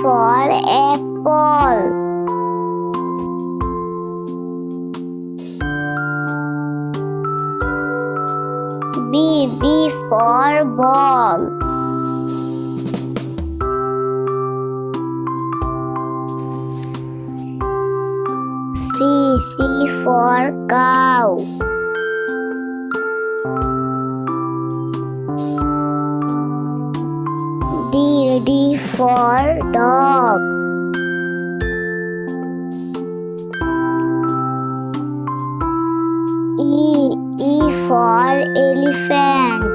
for apple. B for ball. C for cow. D for dog. E for elephant.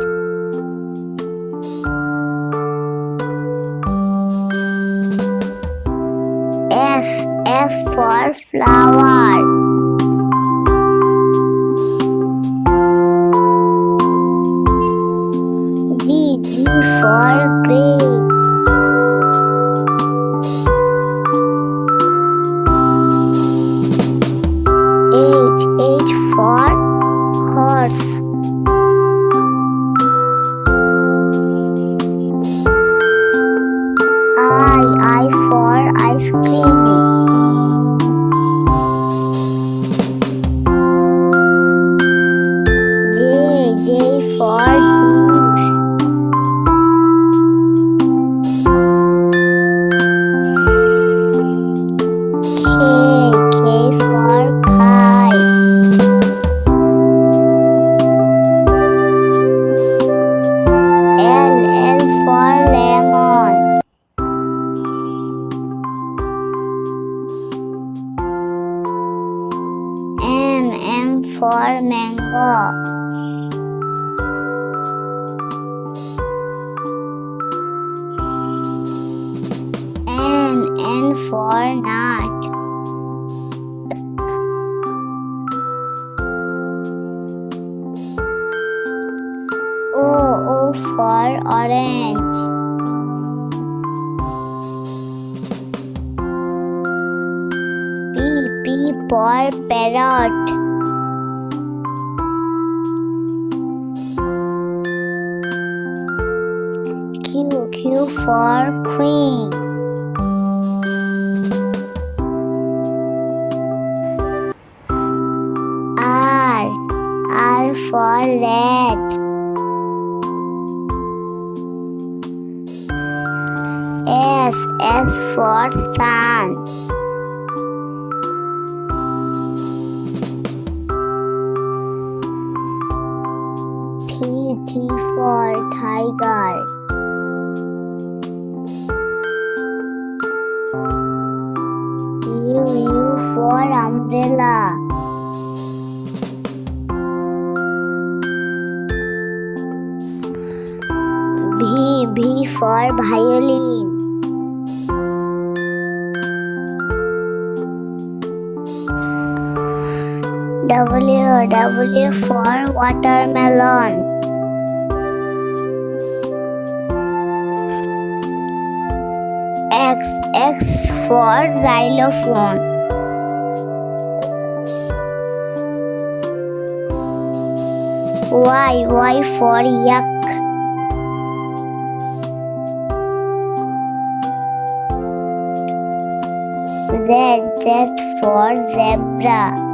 F for flower. G for grape. H for horse. I for ice cream. J for juice. K for kite. L for lemon. M for mango. N for nut. O for orange. P for parrot. Q for queen. R for red. S for sun. T for tiger. U for umbrella. V for violin. W for watermelon. X for xylophone. Y for yak. Z for zebra.